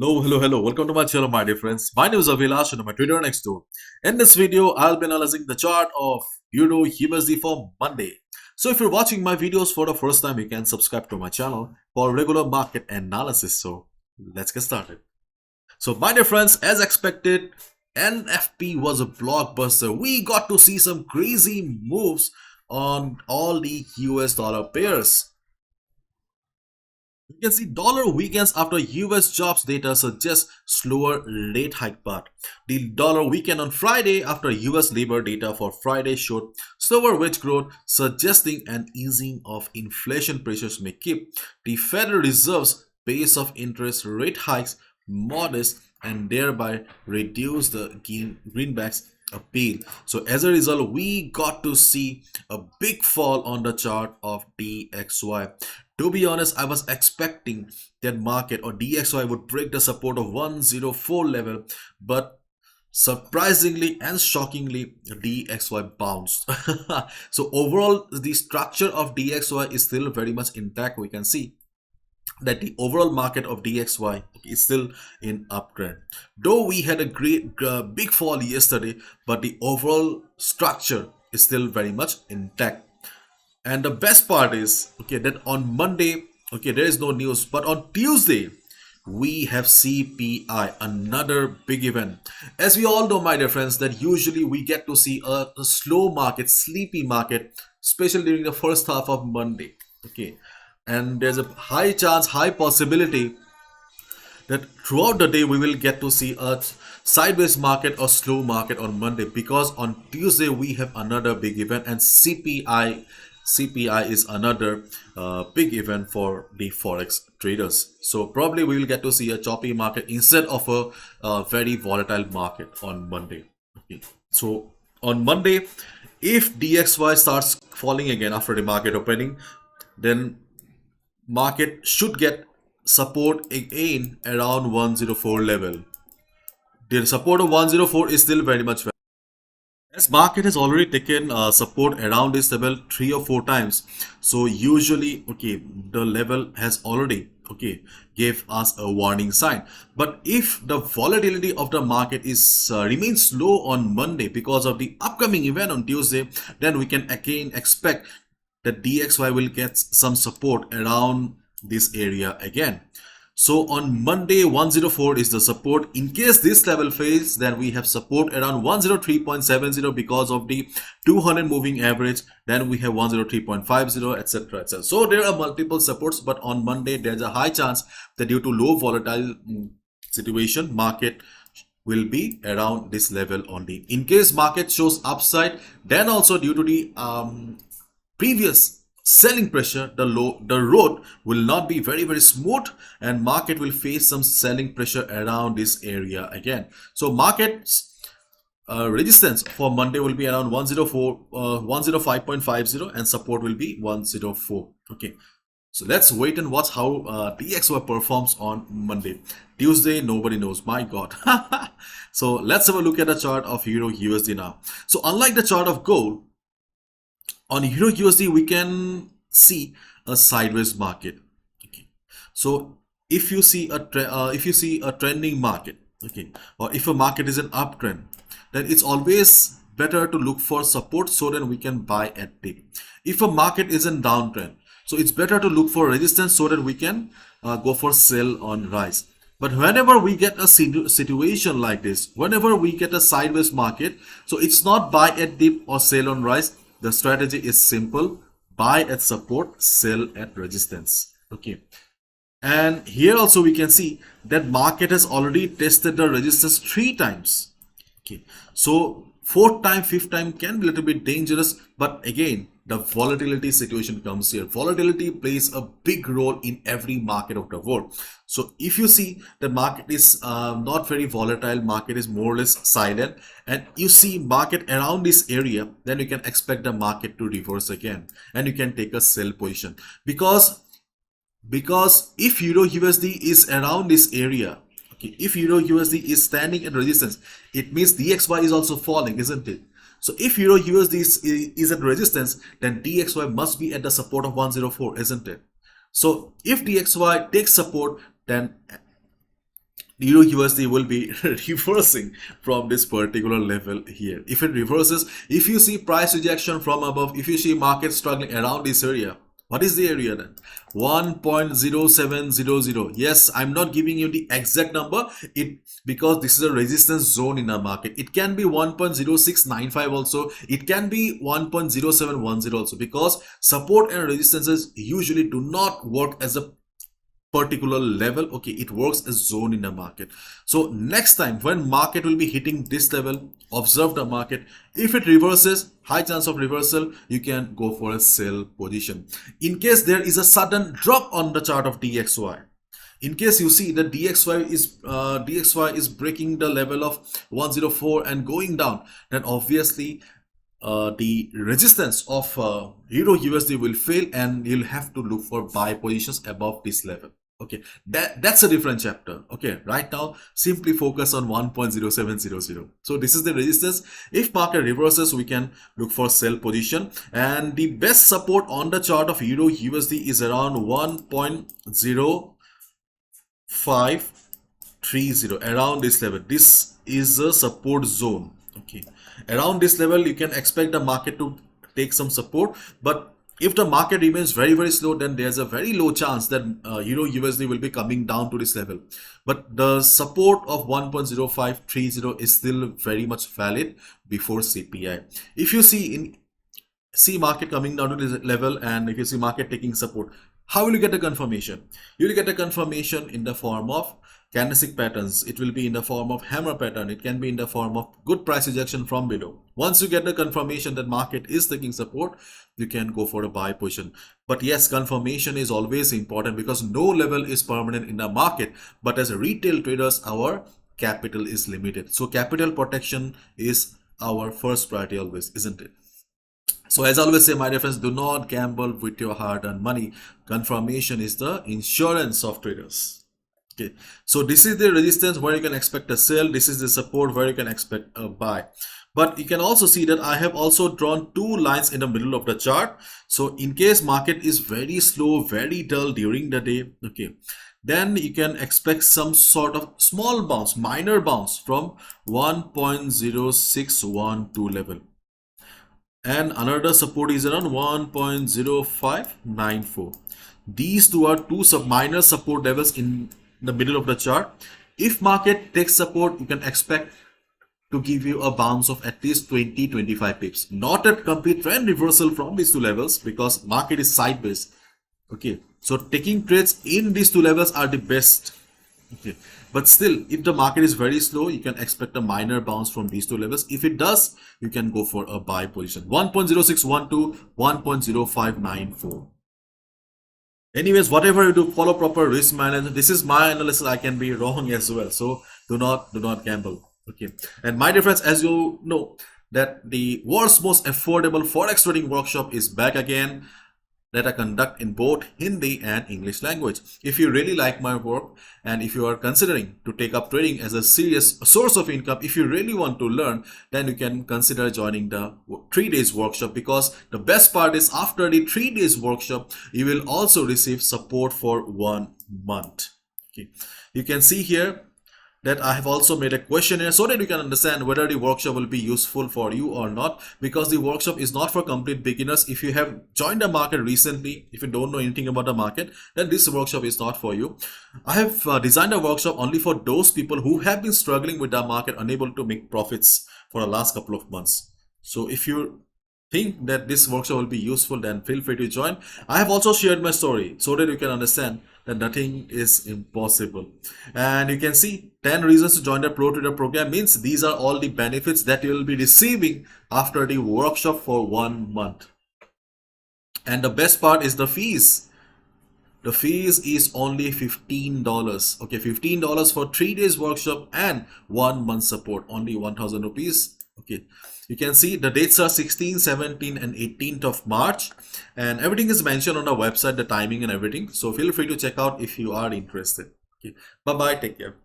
Hello. Welcome to my channel, my dear friends. My name is Avilash and I'm a trader next door. In this video, I'll be analyzing the chart of Euro USD for Monday. So if you're watching my videos for the first time, you can subscribe to my channel for regular market analysis. So let's get started. So my dear friends, as expected, NFP was a blockbuster. We got to see some crazy moves on all the US dollar pairs. You can see dollar weakens after US jobs data suggests slower rate hike path. The dollar weakened on Friday after US labor data for Friday showed slower wage growth, suggesting an easing of inflation pressures may keep the Federal Reserve's pace of interest rate hikes modest and thereby reduce the greenback's appeal. So as a result, we got to see a big fall on the chart of DXY. To be honest, I was expecting that market or DXY would break the support of 104 level, but surprisingly and shockingly, DXY bounced. So overall, the structure of DXY is still very much intact. We can see that the overall market of DXY is still in uptrend. Though we had a great big fall yesterday, but the overall structure is still very much intact. And the best part is, that on Monday, there is no news, but on Tuesday, we have CPI, another big event. As we all know, my dear friends, that usually we get to see a slow market, sleepy market, especially during the first half of Monday. And there's a high chance, high possibility that throughout the day we will get to see a sideways market or slow market on Monday, because on Tuesday we have another big event, and CPI is another big event for the Forex traders. So probably we will get to see a choppy market instead of a very volatile market on Monday. So on Monday, if DXY starts falling again after the market opening, then market should get support again around 104 level. The support of 104 is still very much valid. As market has already taken support around this level 3 or 4 times, so usually the level has already gave us a warning sign. But if the volatility of the market is remains low on Monday because of the upcoming event on Tuesday, then we can again expect that DXY will get some support around this area again. So on Monday, 104 is the support. In case this level fails, then we have support around 103.70 because of the 200 moving average. Then we have 103.50, etc, etc. So there are multiple supports, but on Monday there's a high chance that due to low volatile situation, market will be around this level only. In case market shows upside, then also due to the previous selling pressure, the road will not be very smooth, and market will face some selling pressure around this area again. So market's resistance for Monday will be around 105.50 and support will be 104. So let's wait and watch how DXY performs on Monday. Tuesday, nobody knows, my god. So let's have a look at the chart of Euro USD now. So unlike the chart of gold, on Euro USD we can see a sideways market. So if you see a trending market, or if a market is an uptrend, then it's always better to look for support so that we can buy at dip. If a market is in downtrend, so it's better to look for resistance so that we can go for sell on rise. But whenever we get a situation like this, whenever we get a sideways market, so it's not buy at dip or sell on rise. The strategy is simple: buy at support, sell at resistance. And here also we can see that market has already tested the resistance 3 times. So 4th time, 5th time can be a little bit dangerous, but again the volatility situation comes here. Volatility plays a big role in every market of the world. So if you see the market is not very volatile, market is more or less silent, and you see market around this area, then you can expect the market to reverse again and you can take a sell position, because if Euro USD is around this area, if Euro USD is standing at resistance, it means DXY is also falling, isn't it? So if Euro USD is at resistance, then DXY must be at the support of 104, isn't it? So if DXY takes support, then Euro USD will be reversing from this particular level here. If it reverses, if you see price rejection from above, if you see market struggling around this area, what is the area then? 1.0700. Yes, I'm not giving you the exact number because this is a resistance zone in the market. It can be 1.0695 also. It can be 1.0710 also, because support and resistances usually do not work as a particular level. Okay, it works as zone in the market. So next time when market will be hitting this level, observe the market. If it reverses, high chance of reversal, you can go for a sell position. In case there is a sudden drop on the chart of DXY, in case you see that DXY is breaking the level of 104 and going down, then obviously the resistance of Euro USD will fail and you'll have to look for buy positions above this level. Okay, that's a different chapter. Okay, right now simply focus on 1.0700. So this is the resistance. If market reverses, we can look for sell position, and the best support on the chart of Euro USD is around 1.0530, around this level. This is a support zone. Okay, around this level you can expect the market to take some support, but if the market remains very slow, then there's a very low chance that Euro USD will be coming down to this level. But the support of 1.0530 is still very much valid before CPI. If you see market coming down to this level, and if you see market taking support, how will you get the confirmation? You will get the confirmation in the form of candlestick patterns. It will be in the form of hammer pattern. It can be in the form of good price rejection from below. Once you get the confirmation that market is taking support, you can go for a buy position. But yes, confirmation is always important, because no level is permanent in the market. But as a retail traders, our capital is limited. So capital protection is our first priority always, isn't it? So as I always say, my dear friends, do not gamble with your hard-earned money. Confirmation is the insurance of traders. Okay, so this is the resistance where you can expect a sell. This is the support where you can expect a buy. But you can also see that I have also drawn two lines in the middle of the chart. So in case market is very slow, very dull during the day, okay, then you can expect some sort of small bounce, minor bounce from 1.0612 level. And another support is around 1.0594. These two are two minor support levels in the middle of the chart. If market takes support, you can expect to give you a bounce of at least 20-25 pips. Not a complete trend reversal from these two levels, because market is sideways. Okay, so taking trades in these two levels are the best. Okay, but still, if the market is very slow, you can expect a minor bounce from these two levels. If it does, you can go for a buy position. 1.0612, 1.0594. Anyways, whatever you do, follow proper risk management. This is my analysis. I can be wrong as well. So do not gamble. Okay. And my dear friends, as you know, that the world's most affordable Forex trading workshop is back again, that I conduct in both Hindi and English language. If you really like my work, and if you are considering to take up trading as a serious source of income, if you really want to learn, then you can consider joining the 3 days workshop, because the best part is after the 3 days workshop, you will also receive support for 1 month. Okay. You can see here that I have also made a questionnaire so that you can understand whether the workshop will be useful for you or not, because the workshop is not for complete beginners. If you have joined the market recently, if you don't know anything about the market, then this workshop is not for you. I have designed a workshop only for those people who have been struggling with the market, unable to make profits for the last couple of months. So if you think that this workshop will be useful, then feel free to join. I have also shared my story so that you can understand that nothing is impossible. And you can see 10 reasons to join the Pro Trader program means these are all the benefits that you will be receiving after the workshop for 1 month. And the best part is the fees. The fees is only $15. Okay, $15 for 3 days workshop and 1 month support, only 1,000 rupees. Okay, you can see the dates are 16, 17 and 18th of March, and everything is mentioned on our website, the timing and everything. So feel free to check out if you are interested. Okay, bye bye, take care.